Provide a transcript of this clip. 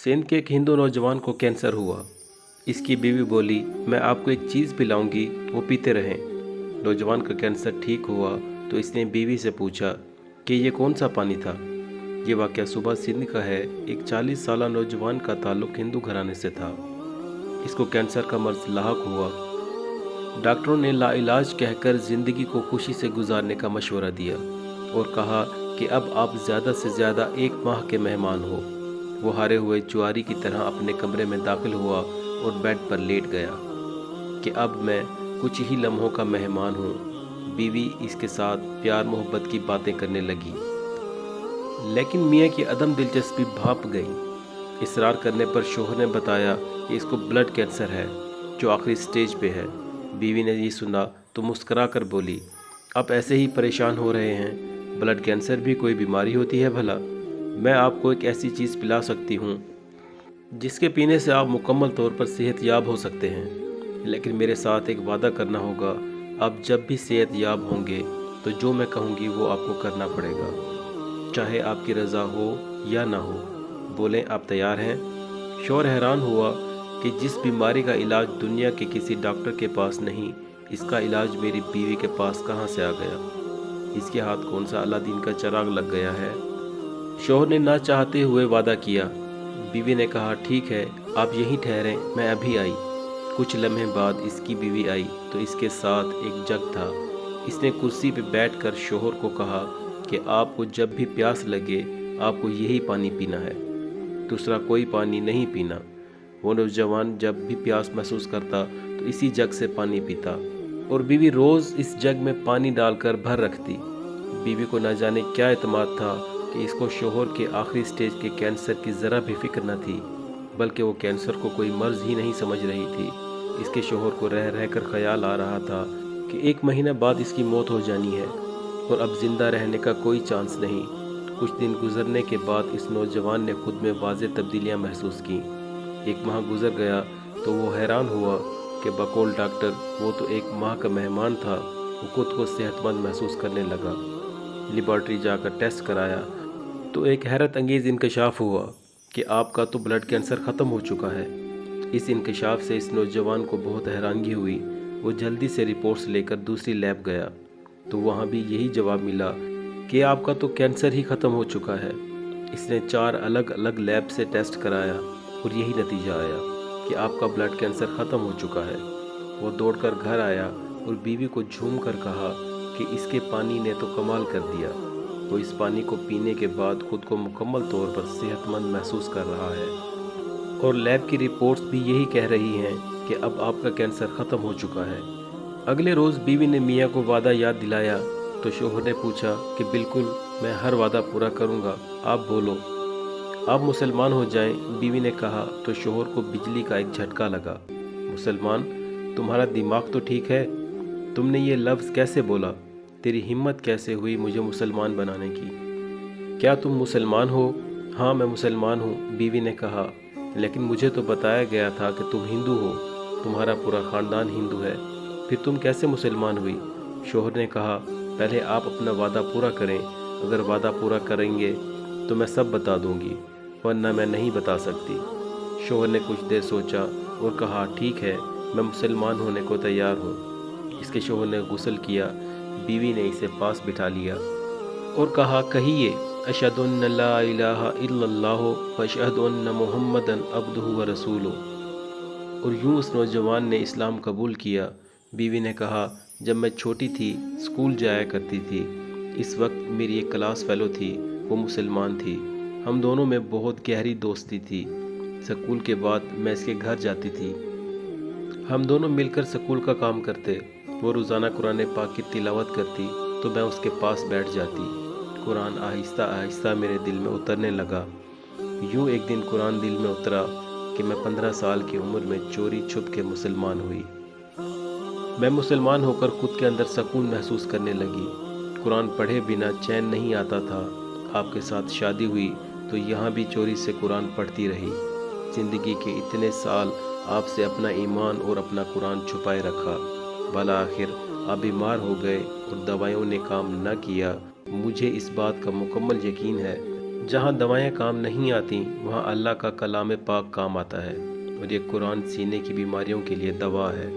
सिंध के एक हिंदू नौजवान को कैंसर हुआ। इसकी बीवी बोली, मैं आपको एक चीज़ पिलाऊंगी, वो पीते रहें। नौजवान का कैंसर ठीक हुआ तो इसने बीवी से पूछा कि ये कौन सा पानी था। ये वाक़या सुबह सिंध का है। एक 40 साला नौजवान का ताल्लुक़ हिंदू घराने से था। इसको कैंसर का मर्ज लाहक हुआ। डॉक्टरों ने लाइलाज कहकर ज़िंदगी को खुशी से गुजारने का मशवरा दिया और कहा कि अब आप ज़्यादा से ज़्यादा 1 माह के मेहमान हो। वो हारे हुए जुआरी की तरह अपने कमरे में दाखिल हुआ और बेड पर लेट गया कि अब मैं कुछ ही लम्हों का मेहमान हूँ। बीवी इसके साथ प्यार मोहब्बत की बातें करने लगी, लेकिन मियाँ की अदम दिलचस्पी भाप गई। इसरार करने पर शोहर ने बताया कि इसको ब्लड कैंसर है जो आखिरी स्टेज पे है। बीवी ने ये सुना तो मुस्करा कर बोली, आप ऐसे ही परेशान हो रहे हैं, ब्लड कैंसर भी कोई बीमारी होती है भला? मैं आपको एक ऐसी चीज़ पिला सकती हूँ जिसके पीने से आप मुकम्मल तौर पर सेहतयाब हो सकते हैं, लेकिन मेरे साथ एक वादा करना होगा। आप जब भी सेहतयाब होंगे तो जो मैं कहूँगी वो आपको करना पड़ेगा, चाहे आपकी रज़ा हो या ना हो। बोलें, आप तैयार हैं? शौहर हैरान हुआ कि जिस बीमारी का इलाज दुनिया के किसी डॉक्टर के पास नहीं, इसका इलाज मेरी बीवी के पास कहाँ से आ गया? इसके हाथ कौन सा अलादीन का चिराग लग गया है? शौहर ने ना चाहते हुए वादा किया। बीवी ने कहा, ठीक है, आप यहीं ठहरें, मैं अभी आई। कुछ लम्हे बाद इसकी बीवी आई तो इसके साथ एक जग था। इसने कुर्सी पर बैठकर शौहर को कहा कि आपको जब भी प्यास लगे आपको यही पानी पीना है, दूसरा कोई पानी नहीं पीना। वो नौजवान जब भी प्यास महसूस करता तो इसी जग से पानी पीता और बीवी रोज़ इस जग में पानी डालकर भर रखती। बीवी को न जाने क्या एतमाद था कि इसको शौहर के आखिरी स्टेज के कैंसर की ज़रा भी फिक्र न थी, बल्कि वो कैंसर को कोई मर्ज़ ही नहीं समझ रही थी। इसके शौहर को रह रह कर ख्याल आ रहा था कि 1 महीना बाद इसकी मौत हो जानी है और अब ज़िंदा रहने का कोई चांस नहीं। कुछ दिन गुजरने के बाद इस नौजवान ने खुद में वाज़ेह तब्दीलियाँ महसूस की। 1 माह गुजर गया तो वो हैरान हुआ कि बकौल डॉक्टर वो तो 1 माह का मेहमान था, वो खुद को सेहतमंद महसूस करने लगा। लेबॉर्ट्री जाकर टेस्ट कराया तो एक हैरत अंगेज़ इंकशाफ हुआ कि आपका तो ब्लड कैंसर ख़त्म हो चुका है। इस इंकशाफ से इस नौजवान को बहुत हैरानगी हुई। वो जल्दी से रिपोर्ट्स लेकर दूसरी लैब गया तो वहाँ भी यही जवाब मिला कि आपका तो कैंसर ही ख़त्म हो चुका है। इसने 4 अलग अलग लैब से टेस्ट कराया और यही नतीजा आया कि आपका ब्लड कैंसर ख़त्म हो चुका है। वो दौड़कर घर आया और बीवी को झूम कर कहा कि इसके पानी ने तो कमाल कर दिया। वो इस पानी को पीने के बाद खुद को मुकम्मल तौर पर सेहतमंद महसूस कर रहा है और लैब की रिपोर्ट्स भी यही कह रही हैं कि अब आपका कैंसर ख़त्म हो चुका है। अगले रोज़ बीवी ने मियाँ को वादा याद दिलाया तो शौहर ने पूछा कि बिल्कुल, मैं हर वादा पूरा करूँगा, आप बोलो, आप मुसलमान हो जाएं। बीवी ने कहा तो शौहर को बिजली का एक झटका लगा। मुसलमान? तुम्हारा दिमाग तो ठीक है, तुमने ये लफ्ज़ कैसे बोला? तेरी हिम्मत कैसे हुई मुझे मुसलमान बनाने की? क्या तुम मुसलमान हो? हाँ, मैं मुसलमान हूँ, बीवी ने कहा, लेकिन मुझे तो बताया गया था कि तुम हिंदू हो, तुम्हारा पूरा ख़ानदान हिंदू है, फिर तुम कैसे मुसलमान हुई? शौहर ने कहा, पहले आप अपना वादा पूरा करें, अगर वादा पूरा करेंगे तो मैं सब बता दूंगी, वरना मैं नहीं बता सकती। शौहर ने कुछ देर सोचा और कहा, ठीक है, मैं मुसलमान होने को तैयार हूँ। इसके शौहर ने गुस्ल किया। बीवी ने इसे पास बिठा लिया और कहा, कहिए, अशहदु अन्न ला इलाहा इल्लल्लाह व अशहदु अन्न मुहम्मदन अब्दुहु व रसूलुहु। और यूँ उस नौजवान ने इस्लाम कबूल किया। बीवी ने कहा, जब मैं छोटी थी स्कूल जाया करती थी, इस वक्त मेरी एक क्लास फेलो थी, वो मुसलमान थी। हम दोनों में बहुत गहरी दोस्ती थी। स्कूल के बाद मैं इसके घर जाती थी, हम दोनों मिलकर स्कूल का काम करते। वो रोज़ाना कुरान पाक की तिलावत करती तो मैं उसके पास बैठ जाती। कुरान आहिस्ता आहिस्ता मेरे दिल में उतरने लगा। यूँ एक दिन कुरान दिल में उतरा कि मैं 15 साल की उम्र में चोरी छुप के मुसलमान हुई। मैं मुसलमान होकर खुद के अंदर सुकून महसूस करने लगी। कुरान पढ़े बिना चैन नहीं आता था। आपके साथ शादी हुई तो यहाँ भी चोरी से कुरान पढ़ती रही। ज़िंदगी के इतने साल आपसे अपना ईमान और अपना कुरान छुपाए रखा, भला आखिर आप बीमार हो गए और दवाइयों ने काम न किया। मुझे इस बात का मुकम्मल यकीन है جہاں دوائیں کام نہیں آتی وہاں اللہ کا کلام پاک کام آتا ہے، اور یہ قرآن سینے کی بیماریوں کے لیے دوا ہے۔